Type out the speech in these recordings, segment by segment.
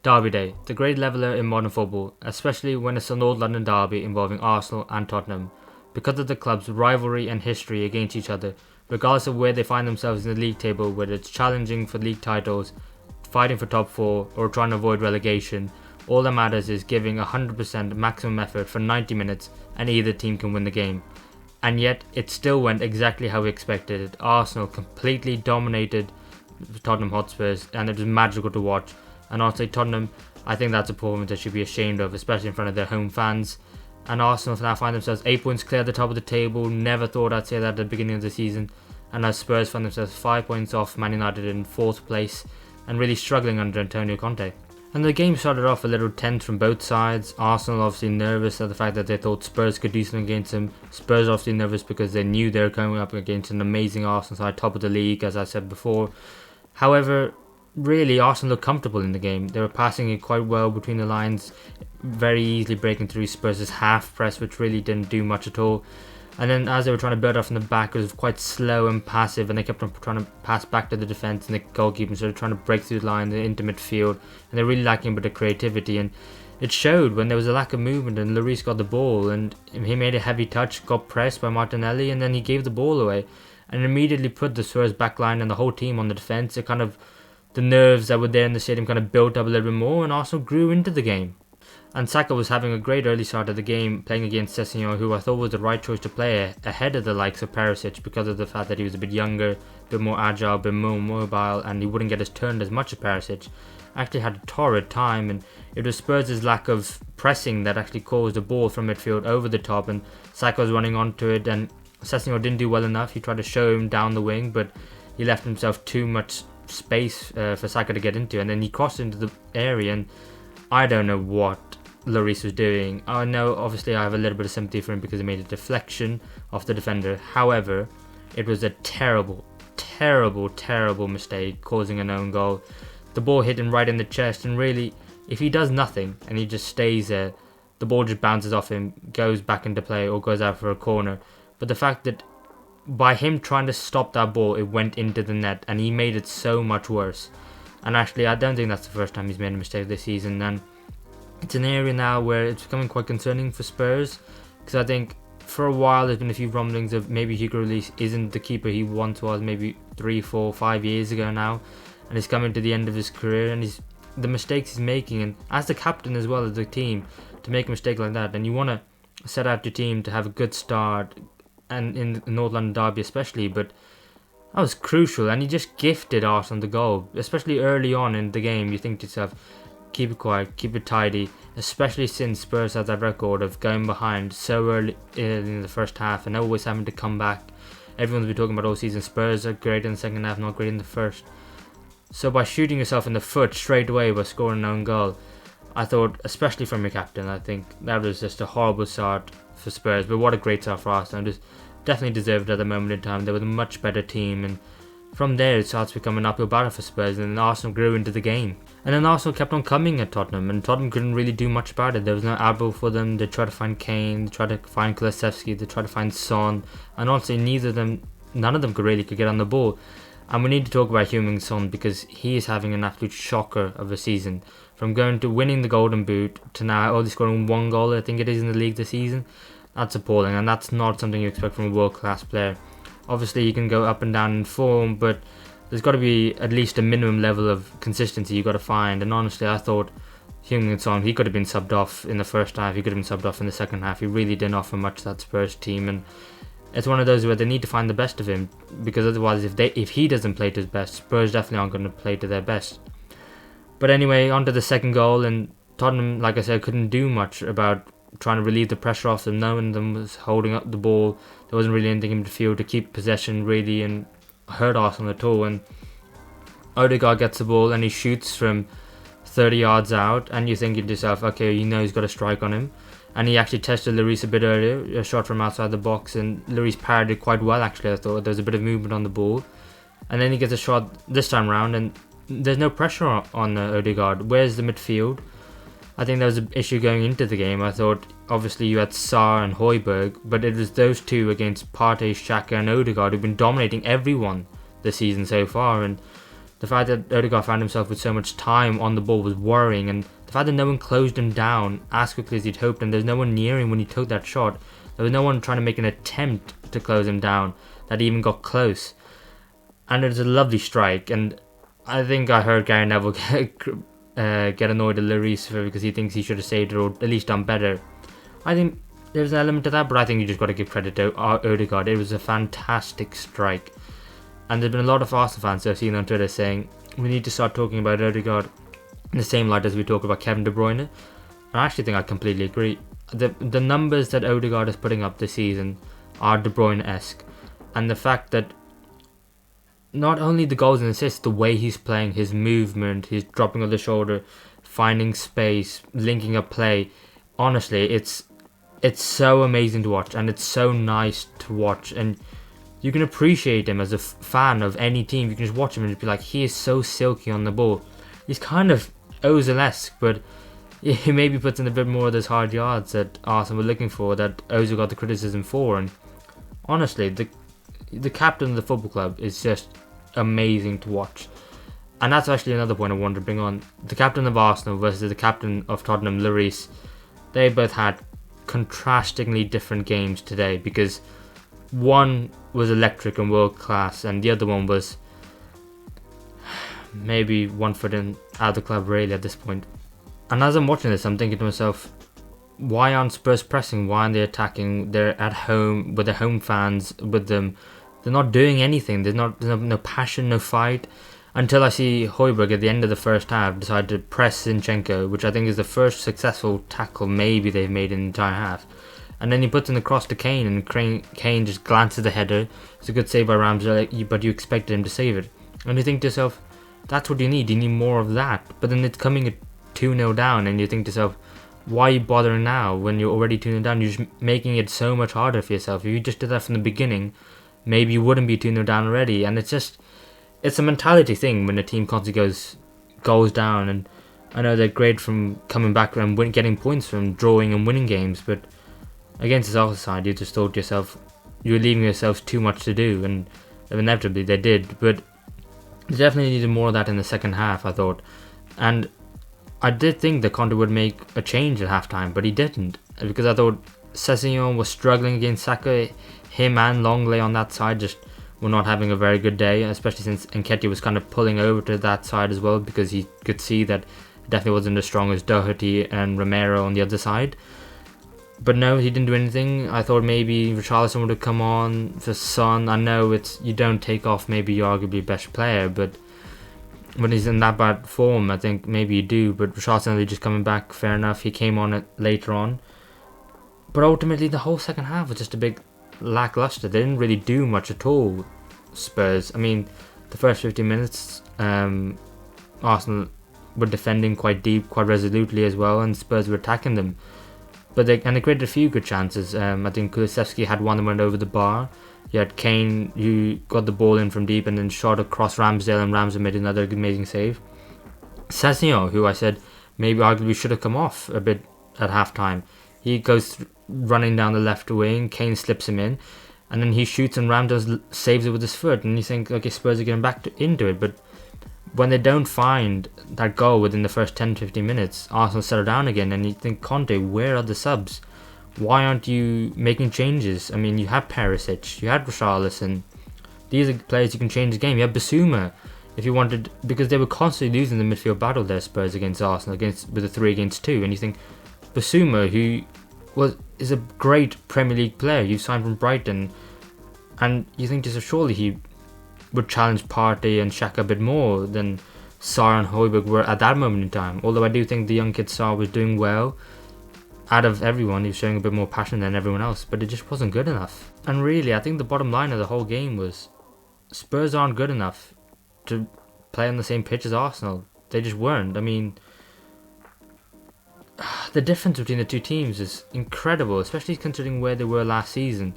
Derby Day, the great leveller in modern football, especially when it's a North London derby involving Arsenal and Tottenham, because of the club's rivalry and history against each other, regardless of where they find themselves in the league table, whether it's challenging for league titles, fighting for top 4, or trying to avoid relegation. All that matters is giving 100% maximum effort for 90 minutes and either team can win the game. And yet, it still went exactly how we expected it. Arsenal completely dominated Tottenham Hotspurs and it was magical to watch. And honestly, Tottenham, I think that's a performance they should be ashamed of, especially in front of their home fans. And Arsenal now find themselves 8 points clear at the top of the table. Never thought I'd say that at the beginning of the season. And as Spurs find themselves 5 points off Man United in 4th place and really struggling under Antonio Conte. And the game started off a little tense from both sides. Arsenal obviously nervous at the fact that they thought Spurs could do something against them. Spurs obviously nervous because they knew they were coming up against an amazing Arsenal side, top of the league, as I said before. However, really, Arsenal looked comfortable in the game. They were passing it quite well between the lines, very easily breaking through Spurs' half press, which really didn't do much at all. And then as they were trying to build up from the back, it was quite slow and passive, and they kept on trying to pass back to the defence and the goalkeeper, so they're trying to break through the line, into midfield, and they're really lacking a bit of creativity. And it showed when there was a lack of movement, and Lloris got the ball, and he made a heavy touch, got pressed by Martinelli, and then he gave the ball away, and immediately put the Spurs back line and the whole team on the defence. It kind of, the nerves that were there in the stadium kind of built up a little bit more, and Arsenal grew into the game. And Saka was having a great early start of the game, playing against Sessegnon, who I thought was the right choice to play ahead of the likes of Perisic because of the fact that he was a bit younger, a bit more agile, a bit more mobile, and he wouldn't get his turn as much as Perisic. Actually had a torrid time, and it was Spurs' lack of pressing that actually caused the ball from midfield over the top, and Saka was running onto it, and Sessegnon didn't do well enough. He tried to show him down the wing, but he left himself too much space for Saka to get into, and then he crossed into the area, and I don't know what Lloris was doing. I know obviously I have a little bit of sympathy for him because he made a deflection off the defender. However, it was a terrible mistake, causing an own goal. The ball hit him right in the chest, and really, if he does nothing and he just stays there, the ball just bounces off him, goes back into play or goes out for a corner. But the fact that by him trying to stop that ball, it went into the net, and he made it so much worse. And actually, I don't think that's the first time he's made a mistake this season, and it's an area now where it's becoming quite concerning for Spurs, because I think for a while there's been a few rumblings of maybe Hugo Lloris isn't the keeper he once was, maybe 3, 4, 5 years ago now, and he's coming to the end of his career, and the mistakes he's making, and as the captain as well as the team, to make a mistake like that, and you want to set out your team to have a good start, and in the North London derby especially, but that was crucial, and he just gifted Arsenal the goal, especially early on in the game. You think to yourself, keep it quiet, keep it tidy, especially since Spurs have that record of going behind so early in the first half and always having to come back. Everyone's been talking about all season, Spurs are great in the second half, not great in the first. So by shooting yourself in the foot straight away by scoring an own goal, I thought, especially from your captain, I think that was just a horrible start for Spurs, but what a great start for Arsenal. Just definitely deserved at the moment in time. They were a much better team, and from there it starts becoming an uphill battle for Spurs, and then Arsenal grew into the game. And then Arsenal kept on coming at Tottenham, and Tottenham couldn't really do much about it. There was no elbow for them. They tried to find Kane, they tried to find Kulusevski, they tried to find Son, and honestly none of them could get on the ball. And we need to talk about Heung-min Son, because he is having an absolute shocker of a season. From going to winning the Golden Boot to now only scoring 1 goal, I think it is, in the league this season. That's appalling, and that's not something you expect from a world-class player. Obviously, you can go up and down in form, but there's got to be at least a minimum level of consistency you've got to find. And honestly, I thought Heung-min Son, he could have been subbed off in the first half, he could have been subbed off in the second half. He really didn't offer much to that Spurs team, and it's one of those where they need to find the best of him, because otherwise, if he doesn't play to his best, Spurs definitely aren't going to play to their best. But anyway, on to the second goal, and Tottenham, like I said, couldn't do much about trying to relieve the pressure off them. No one of them was holding up the ball. There wasn't really anything in midfield to keep possession really and hurt Arsenal at all. And Odegaard gets the ball and he shoots from 30 yards out, and you're thinking to yourself, okay, you know he's got a strike on him. And he actually tested Lloris a bit earlier, a shot from outside the box, and Lloris parried it quite well actually. I thought there was a bit of movement on the ball, and then he gets a shot this time round, and there's no pressure on Odegaard. Where's the midfield? I think there was an issue going into the game. I thought obviously you had Sarr and Højbjerg, but it was those two against Partey, Xhaka and Odegaard who've been dominating everyone this season so far, and the fact that Odegaard found himself with so much time on the ball was worrying, and the fact that no one closed him down as quickly as he'd hoped, and there's no one near him when he took that shot. There was no one trying to make an attempt to close him down that even got close. And it was a lovely strike, and I think I heard Gary Neville get annoyed at Lloris because he thinks he should have saved it or at least done better. I think there's an element to that, but I think you just got to give credit to Odegaard. It was a fantastic strike. And there's been a lot of Arsenal fans I've seen on Twitter saying we need to start talking about Odegaard in the same light as we talk about Kevin De Bruyne. And I actually think I completely agree. The numbers that Odegaard is putting up this season are De Bruyne-esque. And the fact that not only the goals and assists, the way he's playing, his movement, his dropping of the shoulder, finding space, linking up play. Honestly, it's so amazing to watch, and it's so nice to watch. And you can appreciate him as a fan of any team. You can just watch him and just be like, he is so silky on the ball. He's kind of Ozil-esque, but he maybe puts in a bit more of those hard yards that Arsenal were looking for, that Ozil got the criticism for. And honestly, the captain of the football club is just amazing to watch. And that's actually another point I wanted to bring on. The captain of Arsenal versus the captain of Tottenham, Lloris, they both had contrastingly different games today, because one was electric and world class and the other one was maybe one foot in out of the club really at this point. And as I'm watching this, I'm thinking to myself, why aren't Spurs pressing? Why aren't they attacking? They're at home with their home fans with them. They're not doing anything. There's no passion, no fight. Until I see Højbjerg at the end of the first half decide to press Zinchenko, which I think is the first successful tackle maybe they've made in the entire half. And then he puts in the cross to Kane, and Kane just glances the header. It's a good save by Ramsdale, but you expected him to save it. And you think to yourself, that's what you need. You need more of that. But then it's coming at 2-0 down, and you think to yourself, why are you bothering now when you're already 2-0 down? You're just making it so much harder for yourself. If you just did that from the beginning, maybe you wouldn't be 2-0 down already. And it's a mentality thing when the team constantly goes down. And I know they're great from coming back and getting points from drawing and winning games, but against this Arsenal side, you just thought to yourself, you're leaving yourselves too much to do, and inevitably they did. But they definitely needed more of that in the second half, I thought. And I did think that Conte would make a change at halftime, but he didn't, because I thought Sessegnon was struggling against Saka. Him and Longley on that side just were not having a very good day, especially since Nketiah was kind of pulling over to that side as well, because he could see that it definitely wasn't as strong as Doherty and Romero on the other side. But no, he didn't do anything. I thought maybe Richarlison would have come on for Son. I know you don't take off maybe your arguably best player, but when he's in that bad form, I think maybe you do. But Richarlison just coming back, fair enough. He came on it later on. But ultimately, the whole second half was just a big lackluster. They didn't really do much at all, Spurs. I mean, the first 15 minutes, Arsenal were defending quite deep, quite resolutely as well, and Spurs were attacking them. But they created a few good chances. I think Kulusevski had one that went over the bar. You had Kane, who got the ball in from deep and then shot across Ramsdale, and Ramsdale made another amazing save. Sessegnon, who I said maybe arguably should have come off a bit at halftime, he goes running down the left wing, Kane slips him in, and then he shoots and Ramsdale saves it with his foot, and you think, okay, Spurs are getting back into it. But when they don't find that goal within the first 10-15 minutes, Arsenal settle down again, and you think, Conte, where are the subs? Why aren't you making changes? I mean, you have Perisic, you had Richarlison. These are players you can change the game. You have Basuma, if you wanted, because they were constantly losing the midfield battle there, Spurs against Arsenal, with a 3-2, and you think, Basuma, who is a great Premier League player, you signed from Brighton, and you think just surely he would challenge Partey and Xhaka a bit more than Sarr and Højbjerg were at that moment in time. Although I do think the young kid Sarr was doing well. Out of everyone, he was showing a bit more passion than everyone else, but it just wasn't good enough. And really, I think the bottom line of the whole game was Spurs aren't good enough to play on the same pitch as Arsenal. They just weren't. I mean, the difference between the two teams is incredible, especially considering where they were last season.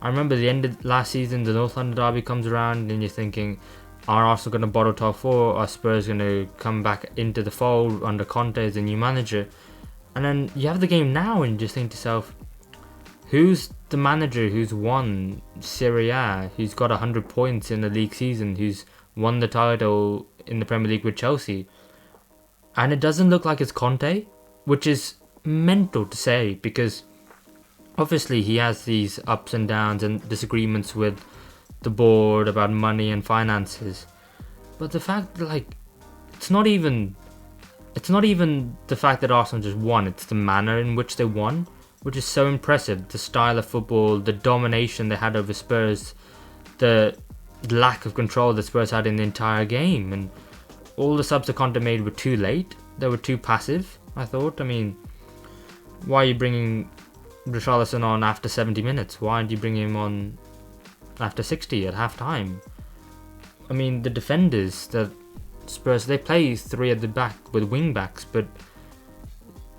I remember the end of last season, the North London derby comes around, and you're thinking, are Arsenal going to bottle top 4? Are Spurs going to come back into the fold under Conte as the new manager? And then you have the game now, and you just think to yourself, who's the manager who's won Serie A, who's got 100 points in the league season, who's won the title in the Premier League with Chelsea. And it doesn't look like it's Conte, which is mental to say, because obviously he has these ups and downs and disagreements with the board about money and finances. But the fact that, like, it's not even the fact that Arsenal just won, it's the manner in which they won, which is so impressive. The style of football, the domination they had over Spurs, the lack of control that Spurs had in the entire game, and all the subs that Conte made were too late. They were too passive, I thought. I mean, why are you bringing Richarlison on after 70 minutes? Why aren't you bringing him on after 60 at half time? I mean, the defenders that Spurs, they play three at the back with wing backs, but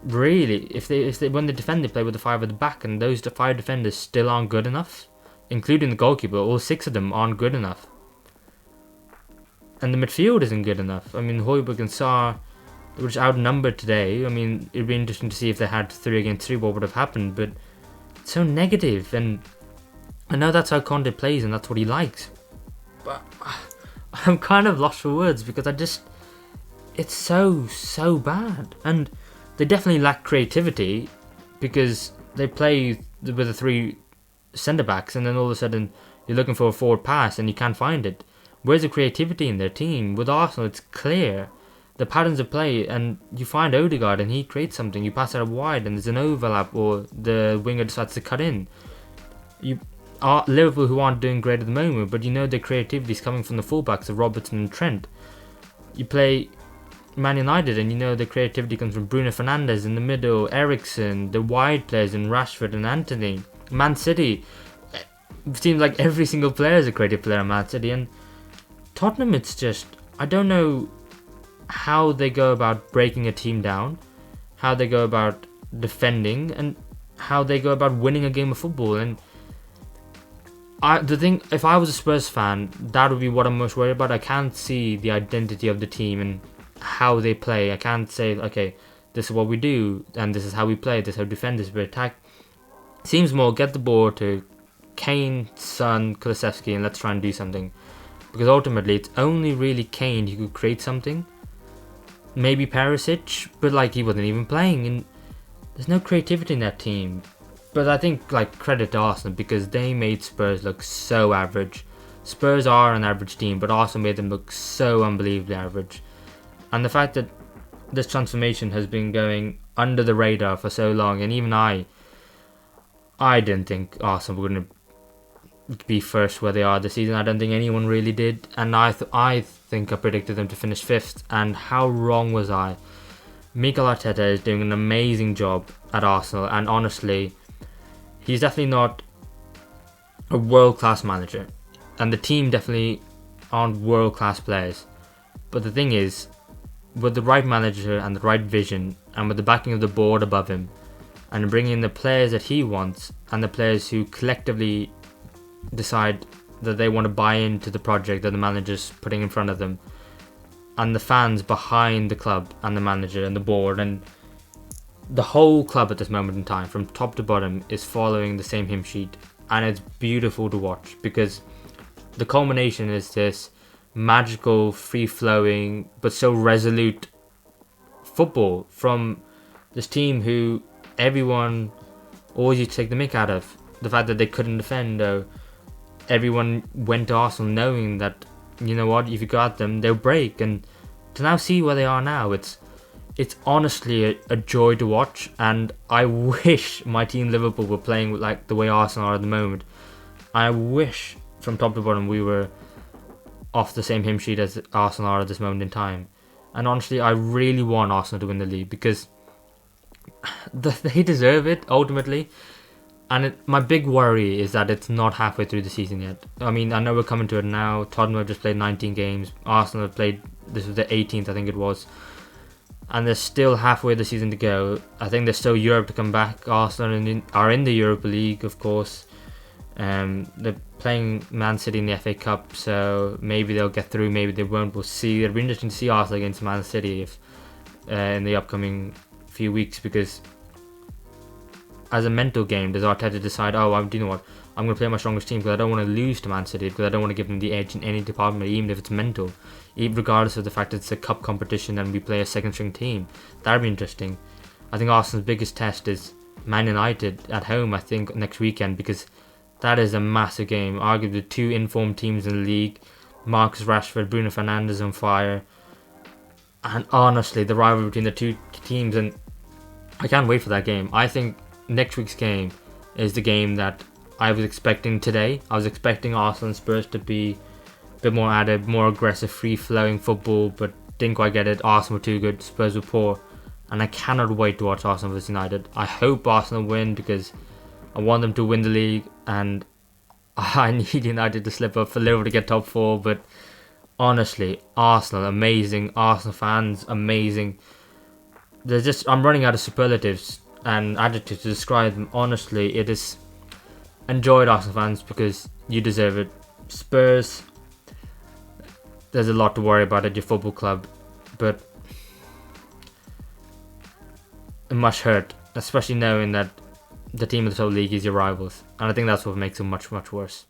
really, if they when they defend, they play with the five at the back, and those five defenders still aren't good enough, including the goalkeeper. All six of them aren't good enough, and the midfield isn't good enough. I mean, Højbjerg and Sarr, which outnumbered today. I mean, it'd be interesting to see if they had 3 against 3, what would have happened, but it's so negative, and I know that's how Conte plays and that's what he likes, but I'm kind of lost for words, because it's so bad. And they definitely lack creativity, because they play with the 3 centre backs, and then all of a sudden you're looking for a forward pass and you can't find it. Where's the creativity in their team? With Arsenal, it's clear the patterns of play, and you find Odegaard and he creates something. You pass it out wide and there's an overlap, or the winger decides to cut in. You are Liverpool, who aren't doing great at the moment, but you know their creativity is coming from the fullbacks of Robertson and Trent. You play Man United and you know the creativity comes from Bruno Fernandes in the middle, Eriksen, the wide players in Rashford and Antony. Man City, it seems like every single player is a creative player in Man City. And Tottenham, it's just, I don't know how they go about breaking a team down, how they go about defending, and how they go about winning a game of football. And if I was a Spurs fan, that would be what I'm most worried about. I can't see the identity of the team and how they play. I can't say, okay, this is what we do and this is how we play, this is how we defend, this is how we attack. It seems more get the ball to Kane, Son, Kulusevski, and let's try and do something. Because ultimately, it's only really Kane who could create something. Maybe Perisic, but like he wasn't even playing, and there's no creativity in that team. But I think, like, credit to Arsenal, because they made Spurs look so average. Spurs are an average team, but Arsenal made them look so unbelievably average. And the fact that this transformation has been going under the radar for so long, and even I didn't think Arsenal were going to be first where they are this season. I don't think anyone really did, and I think I predicted them to finish 5th, and how wrong was I? Mikel Arteta is doing an amazing job at Arsenal, and honestly, he's definitely not a world-class manager, and the team definitely aren't world-class players. But the thing is, with the right manager and the right vision, and with the backing of the board above him, and bringing in the players that he wants, and the players who collectively decide that they want to buy into the project that the manager's putting in front of them, and the fans behind the club and the manager and the board, and the whole club at this moment in time, from top to bottom, is following the same hymn sheet, and it's beautiful to watch, because the culmination is this magical, free-flowing, but so resolute football from this team who everyone always used to take the mick out of. The fact that they couldn't defend, everyone went to Arsenal knowing that, you know what, if you got them, they'll break. And to now see where they are now, it's honestly a joy to watch. And I wish my team Liverpool were playing with, like, the way Arsenal are at the moment. I wish from top to bottom we were off the same hymn sheet as Arsenal are at this moment in time. And honestly, I really want Arsenal to win the league, because they deserve it ultimately. And my big worry is that it's not halfway through the season yet. I mean, I know we're coming to it now. Tottenham have just played 19 games. Arsenal have played, this was the 18th, I think it was. And there's still halfway the season to go. I think there's still Europe to come back. Arsenal are in the Europa League, of course. They're playing Man City in the FA Cup, so maybe they'll get through, maybe they won't. We'll see. It'll be interesting to see Arsenal against Man City in the upcoming few weeks, because as a mental game, does Arteta decide, do you know what, I'm going to play my strongest team because I don't want to lose to Man City, because I don't want to give them the edge in any department, even if it's mental, even regardless of the fact that it's a cup competition and we play a second string team. That'd be interesting. I think Arsenal's biggest test is Man United at home, I think, next weekend, because that is a massive game. Arguably the two informed teams in the league. Marcus Rashford, Bruno Fernandes on fire. And honestly, the rivalry between the two teams, and I can't wait for that game. I think next week's game is the game that I was expecting today. I was expecting Arsenal and Spurs to be a bit more added, more aggressive, free-flowing football, but didn't quite get it. Arsenal were too good, Spurs were poor. And I cannot wait to watch Arsenal vs United. I hope Arsenal win because I want them to win the league, and I need United to slip up for Liverpool to get top 4. But honestly, Arsenal, amazing. Arsenal fans, amazing. I'm running out of superlatives and adjectives to describe them. Honestly, it is. Enjoy it, Arsenal fans, because you deserve it. Spurs, there's a lot to worry about at your football club, but it must hurt, especially knowing that the team of the top league is your rivals, and I think that's what makes it much, much worse.